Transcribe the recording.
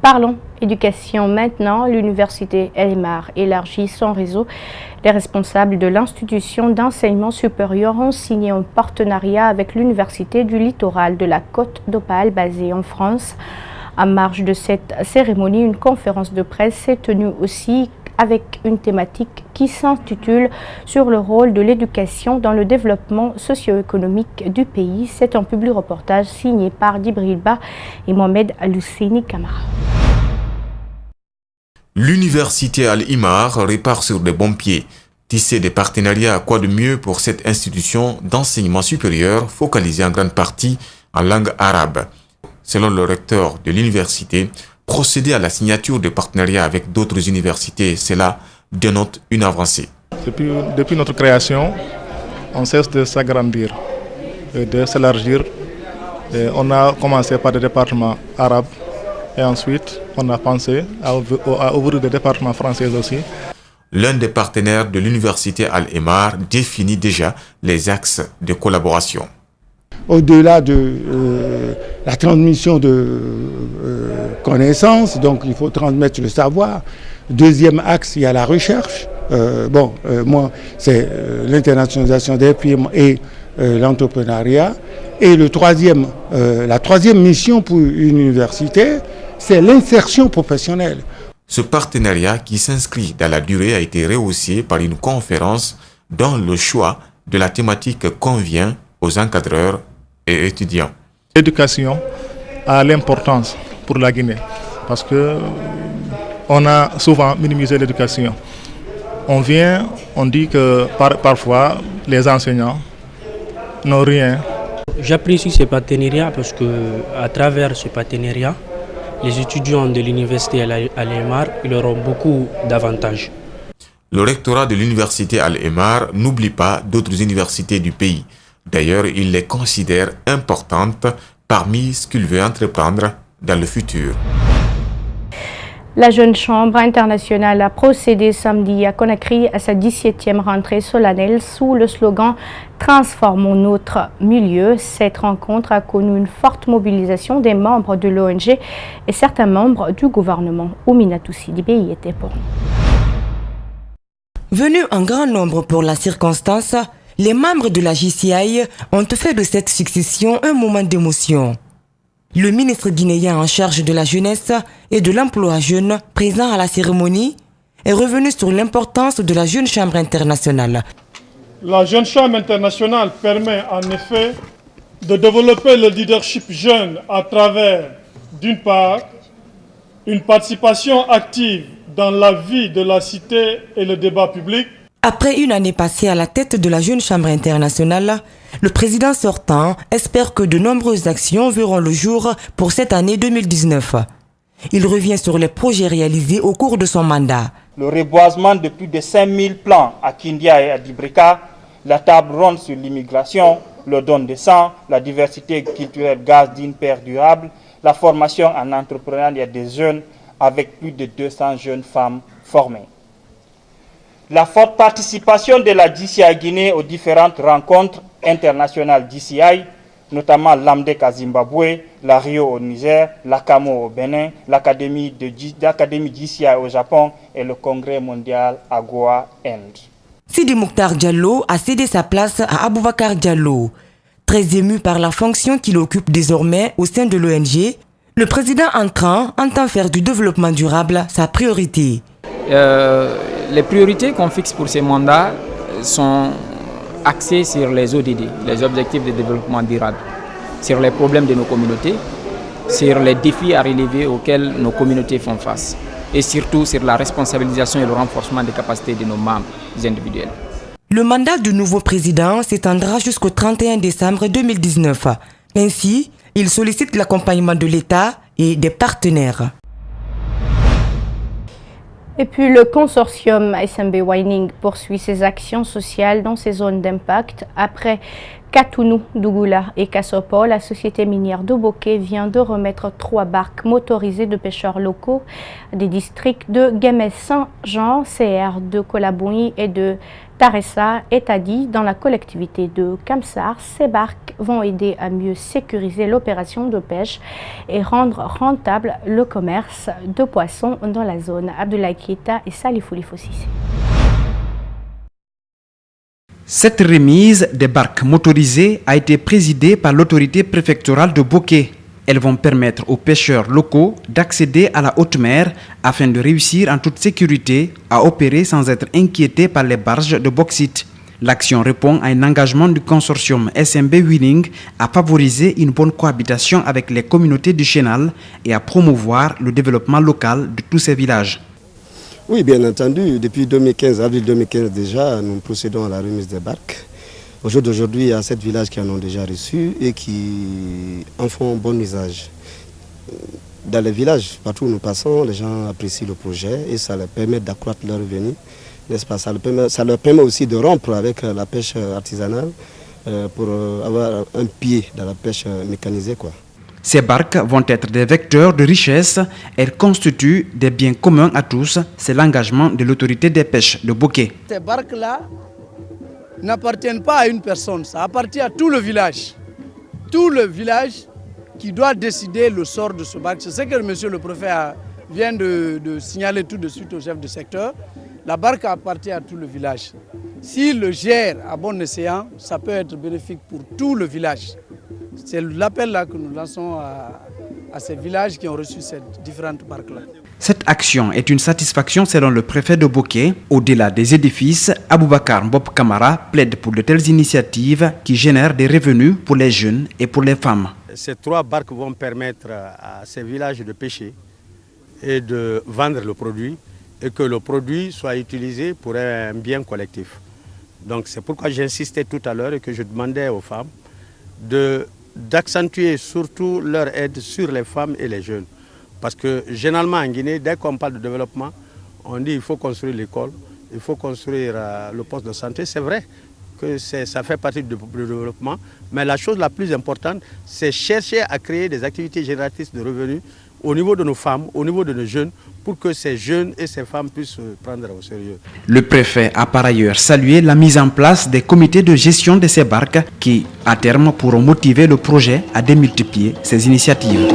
Parlons éducation maintenant. L'université Elmar élargit son réseau. Les responsables de l'institution d'enseignement supérieur ont signé un partenariat avec l'université du littoral de la Côte d'Opale basée en France. En marge de cette cérémonie, une conférence de presse s'est tenue aussi avec une thématique qui s'intitule « Sur le rôle de l'éducation dans le développement socio-économique du pays ». C'est un public reportage signé par Djibril Ba et Mohamed Alousseini Kamara. L'université Al-Imar répare sur de bons pieds. Tisser des partenariats, quoi de mieux pour cette institution d'enseignement supérieur focalisée en grande partie en langue arabe. Selon le recteur de l'université, procéder à la signature de partenariats avec d'autres universités, cela dénote une avancée. Depuis notre création, on cesse de s'agrandir, de s'élargir. On a commencé par des départements arabes et ensuite on a pensé à ouvrir des départements français aussi. L'un des partenaires de l'université Al-Imar définit déjà les axes de collaboration. Au-delà de la transmission de connaissances, donc il faut transmettre le savoir. Deuxième axe, il y a la recherche. Moi, c'est l'internationalisation des firmes et l'entrepreneuriat. Et la troisième mission pour une université, c'est l'insertion professionnelle. Ce partenariat qui s'inscrit dans la durée a été rehaussé par une conférence dont le choix de la thématique convient aux encadreurs et étudiants. L'éducation a l'importance pour la Guinée parce qu'on a souvent minimisé l'éducation. On dit que parfois les enseignants n'ont rien. J'apprécie ce partenariat parce qu'à travers ce partenariat, les étudiants de l'université Al-Imar auront beaucoup d'avantages. Le rectorat de l'université Al-Imar n'oublie pas d'autres universités du pays. D'ailleurs, il les considère importantes parmi ce qu'il veut entreprendre dans le futur. La Jeune Chambre internationale a procédé samedi à Conakry à sa 17e rentrée solennelle sous le slogan « Transformons notre milieu ». Cette rencontre a connu une forte mobilisation des membres de l'ONG et certains membres du gouvernement. Ouminatou Sidibé y était pour nous. Venus en grand nombre pour la circonstance, les membres de la JCI ont fait de cette succession un moment d'émotion. Le ministre guinéen en charge de la jeunesse et de l'emploi jeune, présent à la cérémonie, est revenu sur l'importance de la Jeune Chambre internationale. La Jeune Chambre internationale permet en effet de développer le leadership jeune à travers, d'une part, une participation active dans la vie de la cité et le débat public. Après une année passée à la tête de la Jeune Chambre internationale, le président sortant espère que de nombreuses actions verront le jour pour cette année 2019. Il revient sur les projets réalisés au cours de son mandat. Le reboisement de plus de 5000 plants à Kindia et à Dibrika, la table ronde sur l'immigration, le don de sang, la diversité culturelle gaz d'une paire durable, la formation en entrepreneuriat des jeunes avec plus de 200 jeunes femmes formées. La forte participation de la JCI Guinée aux différentes rencontres internationales JCI, notamment l'AMDEC à Zimbabwe, la Rio au Niger, la CAMO au Bénin, l'Académie JCI au Japon et le Congrès mondial à Goa, Inde. Sidi Mokhtar Diallo a cédé sa place à Aboubakar Diallo. Très ému par la fonction qu'il occupe désormais au sein de l'ONG, le président entrant entend faire du développement durable sa priorité. Les priorités qu'on fixe pour ces mandats sont axées sur les ODD, les objectifs de développement durable, sur les problèmes de nos communautés, sur les défis à relever auxquels nos communautés font face et surtout sur la responsabilisation et le renforcement des capacités de nos membres individuels. Le mandat du nouveau président s'étendra jusqu'au 31 décembre 2019. Ainsi, il sollicite l'accompagnement de l'État et des partenaires. Et puis le consortium SMB Wining poursuit ses actions sociales dans ces zones d'impact. Après Katounou, Dougoula et Kassopol, la société minière d'Oboké vient de remettre 3 barques motorisées de pêcheurs locaux des districts de Guémès-Saint-Jean, CR de Kolabouni et de Taressa et Tadi dans la collectivité de Kamsar. Ces barques barques vont aider à mieux sécuriser l'opération de pêche et rendre rentable le commerce de poissons dans la zone. Abdoulaye Keita et Salifou Lifossi. Cette remise des barques motorisées a été présidée par l'autorité préfectorale de Boké. Elles vont permettre aux pêcheurs locaux d'accéder à la haute mer afin de réussir en toute sécurité à opérer sans être inquiétés par les barges de bauxite. L'action répond à un engagement du consortium SMB Wheeling à favoriser une bonne cohabitation avec les communautés du Chenal et à promouvoir le développement local de tous ces villages. Oui, bien entendu, depuis 2015, avril 2015 déjà, nous procédons à la remise des barques. Au jour d'aujourd'hui, il y a 7 villages qui en ont déjà reçu et qui en font bon usage. Dans les villages, partout où nous passons, les gens apprécient le projet et ça leur permet d'accroître leurs revenus, n'est-ce pas? Ça leur permet aussi de rompre avec la pêche artisanale pour avoir un pied dans la pêche mécanisée, quoi. Ces barques vont être des vecteurs de richesse. Elles constituent des biens communs à tous. C'est l'engagement de l'autorité des pêches de Boké. Ces barques-là n'appartiennent pas à une personne, ça appartient à tout le village. Tout le village qui doit décider le sort de ce barque. C'est ce que monsieur le préfet vient de signaler tout de suite au chef de secteur. La barque appartient à tout le village. S'il le gère à bon escient, ça peut être bénéfique pour tout le village. C'est l'appel là que nous lançons à ces villages qui ont reçu ces différentes barques-là. Cette action est une satisfaction selon le préfet de Boké. Au-delà des édifices, Aboubakar Bob Kamara plaide pour de telles initiatives qui génèrent des revenus pour les jeunes et pour les femmes. Ces 3 barques vont permettre à ces villages de pêcher et de vendre le produit et que le produit soit utilisé pour un bien collectif. Donc c'est pourquoi j'insistais tout à l'heure et que je demandais aux femmes d'accentuer surtout leur aide sur les femmes et les jeunes. Parce que généralement en Guinée, dès qu'on parle de développement, on dit qu'il faut construire l'école, il faut construire le poste de santé. C'est vrai que ça fait partie du développement, mais la chose la plus importante, c'est chercher à créer des activités génératrices de revenus au niveau de nos femmes, au niveau de nos jeunes, pour que ces jeunes et ces femmes puissent se prendre au sérieux. Le préfet a par ailleurs salué la mise en place des comités de gestion de ces barques qui, à terme, pourront motiver le projet à démultiplier ces initiatives.